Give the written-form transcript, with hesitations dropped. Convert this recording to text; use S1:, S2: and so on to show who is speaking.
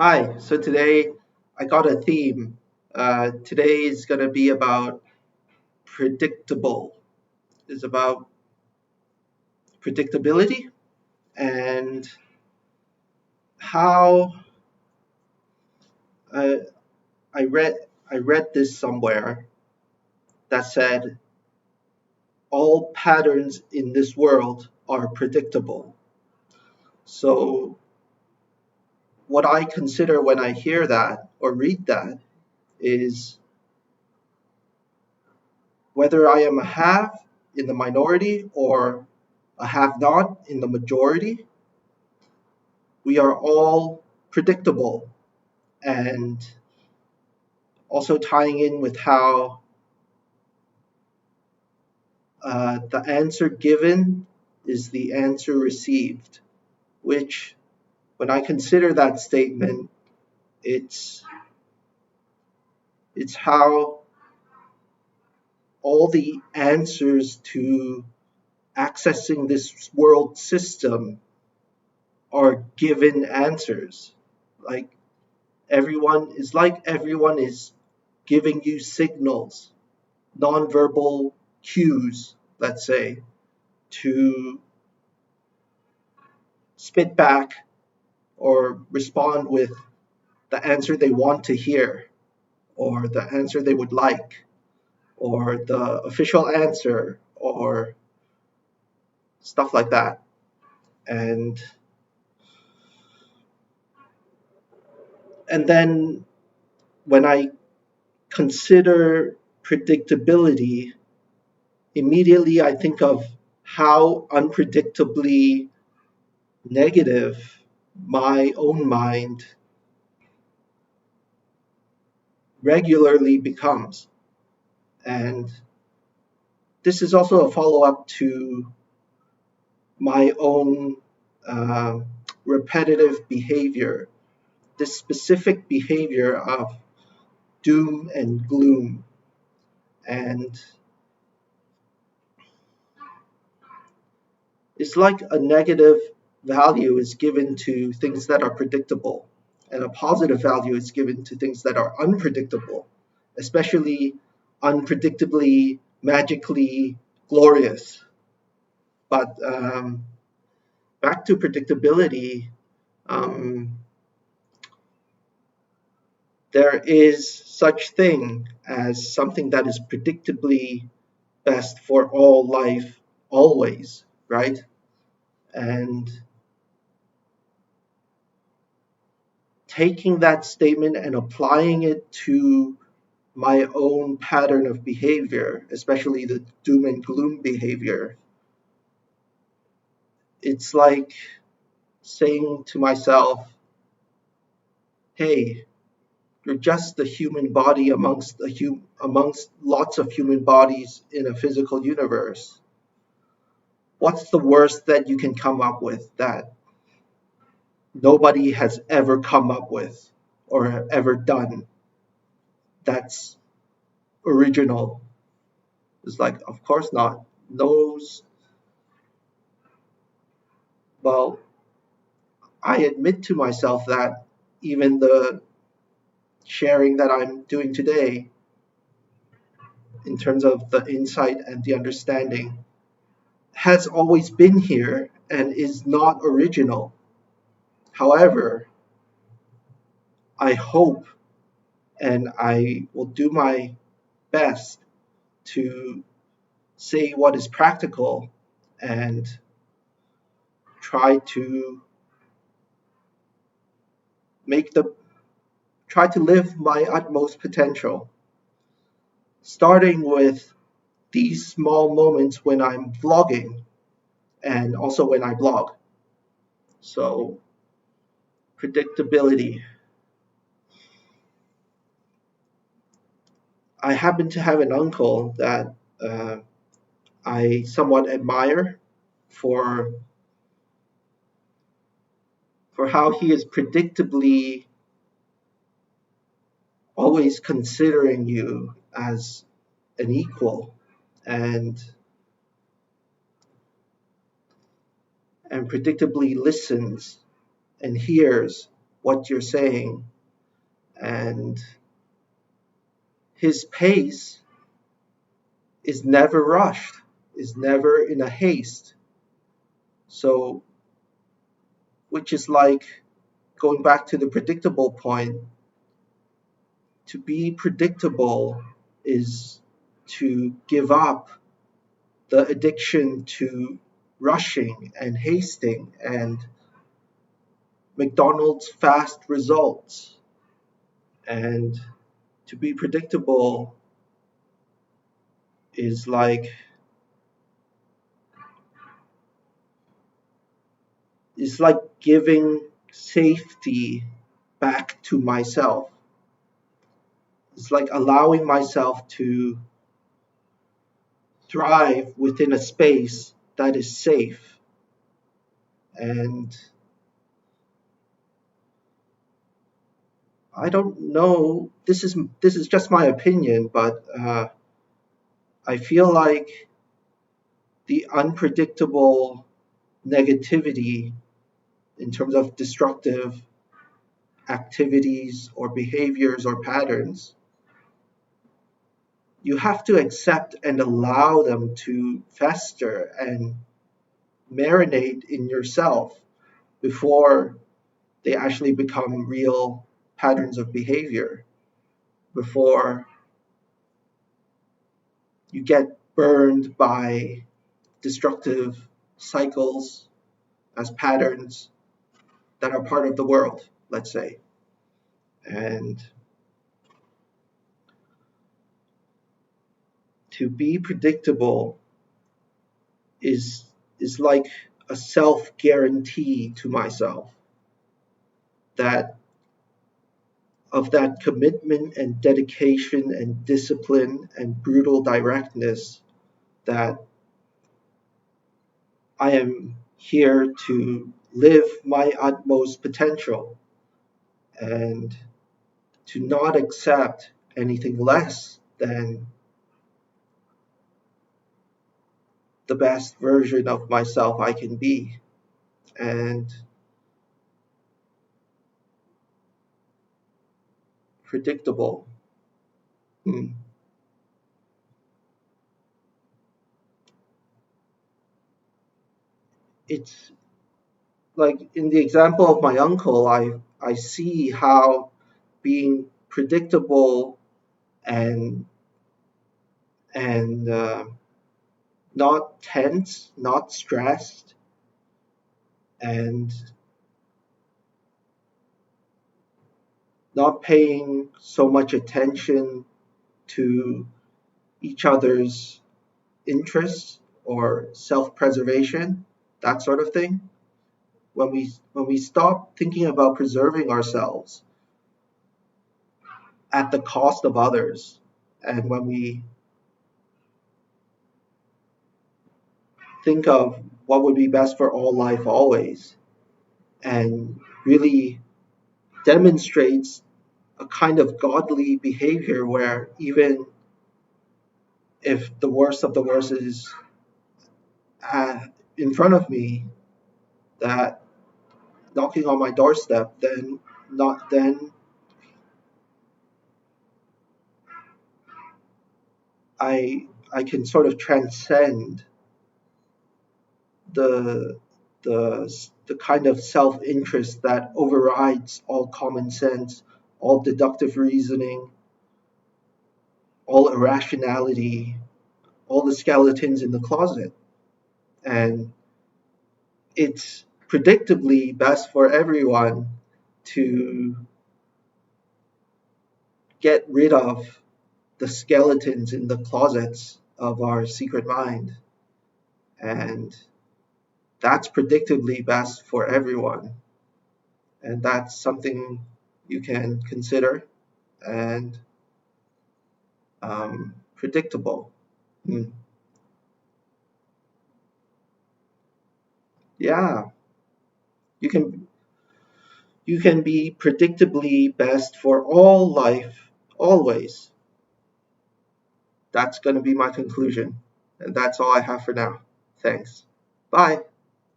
S1: Hi, so today I got a theme. Today is going to be about predictable. It's about predictability and how uh, I read I read this somewhere that said all patterns in this world are predictable. So what I consider when I hear that or read that is whether I am a have in the minority or a have not in the majority, we are all predictable, and also tying in with how the answer given is the answer received, which when I consider that statement, it's it's how all the answers to accessing this world system are given answers. Like everyone is giving you signals, nonverbal cues, let's say, to spit back or respond with the answer they want to hear, or the answer they would like, or the official answer, or stuff like that. And and then when I consider predictability, immediately I think of how unpredictably negative my own mind regularly becomes. And this is also a follow up to my own uh, repetitive behavior, this specific behavior of doom and gloom. And it's like a negative value is given to things that are predictable, and a positive value is given to things that are unpredictable, especially unpredictably, magically glorious. But back to predictability, um, there is such thing as something that is predictably best for all life always, right? And taking that statement and applying it to my own pattern of behavior, especially the doom and gloom behavior, it's like saying to myself, hey, you're just a human body amongst lots of human bodies in a physical universe. What's the worst that you can come up with that nobody has ever come up with or ever done that's original? It's like, of course not. Those, well, I admit to myself that even the sharing that I'm doing today, in terms of the insight and the understanding, has always been here and is not original. However, I hope and I will do my best to say what is practical and try to make the try to live my utmost potential, starting with these small moments when I'm vlogging and also when I blog. So, predictability. I happen to have an uncle that uh, I somewhat admire for how he is predictably always considering you as an equal, and predictably listens and hears what you're saying. And his pace is never rushed, is never in a haste. So, which is like going back to the predictable point, to be predictable is to give up the addiction to rushing and hasting and McDonald's fast results. And to be predictable is like giving safety back to myself. It's like allowing myself to thrive within a space that is safe. And I don't know, this is just my opinion, but I feel like the unpredictable negativity in terms of destructive activities or behaviors or patterns, you have to accept and allow them to fester and marinate in yourself before they actually become real patterns of behavior, before you get burned by destructive cycles as patterns that are part of the world, let's say. And to be predictable is is like a self guarantee to myself that of that commitment and dedication and discipline and brutal directness, that I am here to live my utmost potential and to not accept anything less than the best version of myself I can be. And predictable. Hmm. It's like in the example of my uncle, I see how being predictable and and not tense, not stressed, and not paying so much attention to each other's interests or self-preservation, that sort of thing. When we stop thinking about preserving ourselves at the cost of others, and when we think of what would be best for all life always, and really demonstrates a kind of godly behavior where even if the worst of the worst is uh, in front of me, that knocking on my doorstep, then not then I can sort of transcend the the kind of self-interest that overrides all common sense, all deductive reasoning, all irrationality, all the skeletons in the closet. And it's predictably best for everyone to get rid of the skeletons in the closets of our secret mind. And that's predictably best for everyone. And that's something you can consider and predictable. Hmm. Yeah, you can be predictably best for all life, always. That's going to be my conclusion. And that's all I have for now. Thanks. Bye.